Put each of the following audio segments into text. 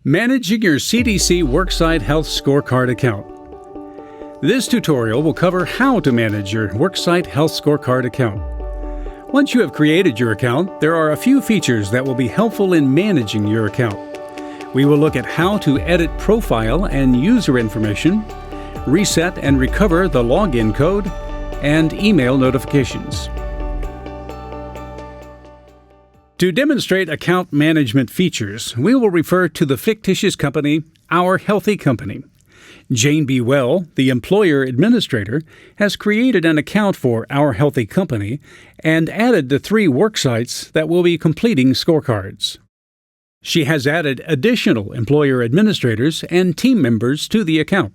Managing your CDC Worksite Health ScoreCard account. This tutorial will cover how to manage your Worksite Health ScoreCard account. Once you have created your account, there are a few features that will be helpful in managing your account. We will look at how to edit profile and user information, reset and recover the login code, and email notifications. To demonstrate account management features, we will refer to the fictitious company, Our Healthy Company. Jane B. Well, the employer administrator, has created an account for Our Healthy Company and added the 3 worksites that will be completing scorecards. She has added additional employer administrators and team members to the account.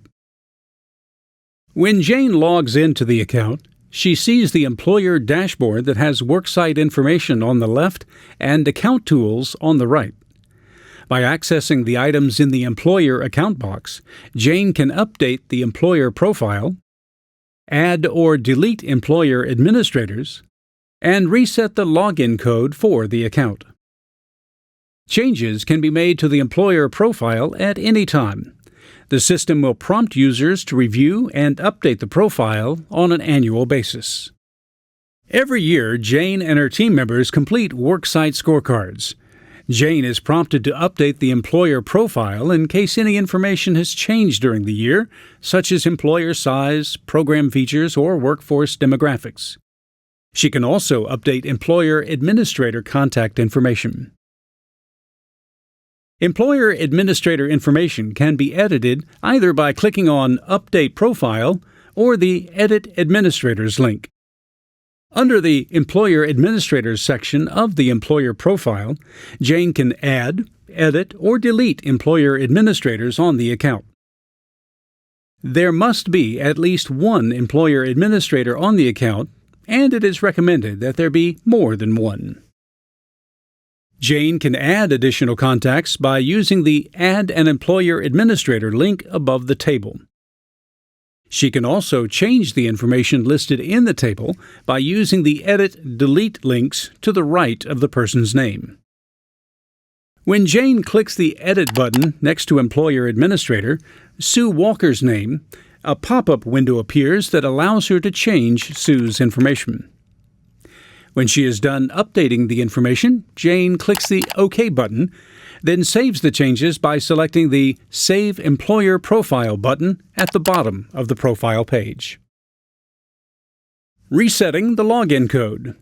When Jane logs into the account, she sees the employer dashboard that has worksite information on the left and account tools on the right. By accessing the items in the employer account box, Jane can update the employer profile, add or delete employer administrators, and reset the login code for the account. Changes can be made to the employer profile at any time. The system will prompt users to review and update the profile on an annual basis. Every year, Jane and her team members complete worksite scorecards. Jane is prompted to update the employer profile in case any information has changed during the year, such as employer size, program features, or workforce demographics. She can also update employer administrator contact information. Employer administrator information can be edited either by clicking on Update Profile or the Edit Administrators link. Under the Employer Administrators section of the employer profile, Jane can add, edit, or delete employer administrators on the account. There must be at least one employer administrator on the account, and it is recommended that there be more than one. Jane can add additional contacts by using the Add an Employer Administrator link above the table. She can also change the information listed in the table by using the Edit Delete links to the right of the person's name. When Jane clicks the Edit button next to Employer Administrator, Sue Walker's name, a pop-up window appears that allows her to change Sue's information. When she is done updating the information, Jane clicks the OK button, then saves the changes by selecting the Save Employer Profile button at the bottom of the profile page. Resetting the login code.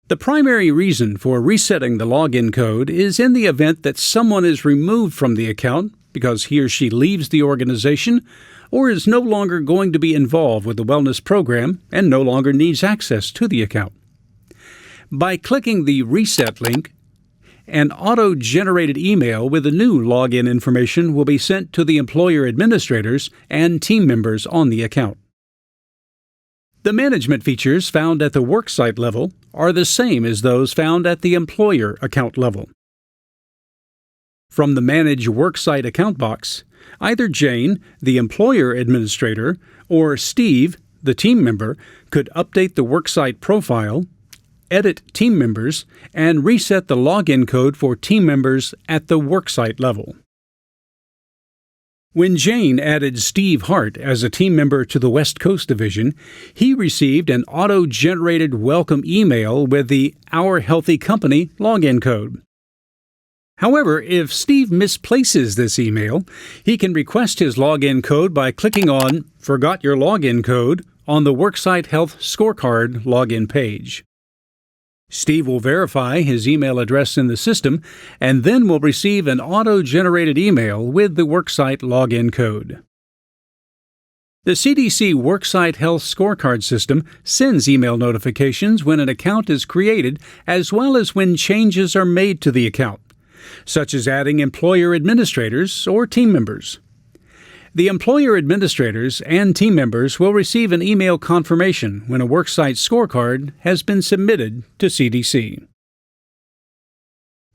The primary reason for resetting the login code is in the event that someone is removed from the account because he or she leaves the organization or is no longer going to be involved with the wellness program and no longer needs access to the account. By clicking the Reset link, an auto-generated email with the new login information will be sent to the employer administrators and team members on the account. The management features found at the worksite level are the same as those found at the employer account level. From the Manage Worksite account box, either Jane, the employer administrator, or Steve, the team member, could update the worksite profile, edit team members, and reset the login code for team members at the worksite level. When Jane added Steve Hart as a team member to the West Coast Division, he received an auto-generated welcome email with the Our Healthy Company login code. However, if Steve misplaces this email, he can request his login code by clicking on Forgot Your Login Code on the Worksite Health ScoreCard login page. Steve will verify his email address in the system and then will receive an auto-generated email with the worksite login code. The CDC Worksite Health ScoreCard system sends email notifications when an account is created as well as when changes are made to the account, such as adding employer administrators or team members. The employer administrators and team members will receive an email confirmation when a worksite scorecard has been submitted to CDC.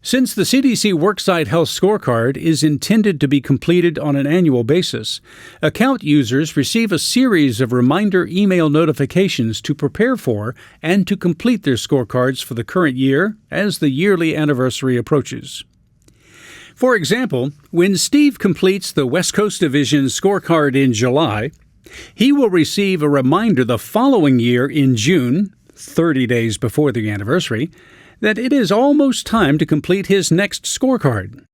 Since the CDC Worksite Health ScoreCard is intended to be completed on an annual basis, account users receive a series of reminder email notifications to prepare for and to complete their scorecards for the current year as the yearly anniversary approaches. For example, when Steve completes the West Coast Division scorecard in July, he will receive a reminder the following year in June, 30 days before the anniversary, that it is almost time to complete his next scorecard.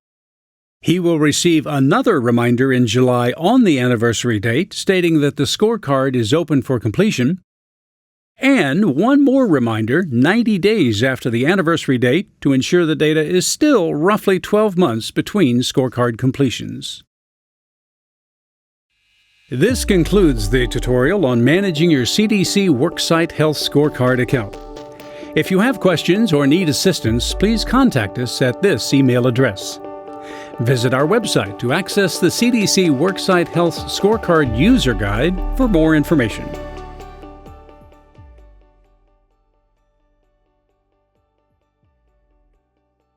He will receive another reminder in July on the anniversary date stating that the scorecard is open for completion, and one more reminder 90 days after the anniversary date to ensure the data is still roughly 12 months between scorecard completions. This concludes the tutorial on managing your CDC Worksite Health ScoreCard account. If you have questions or need assistance, please contact us at this email address. Visit our website to access the CDC Worksite Health ScoreCard User Guide for more information.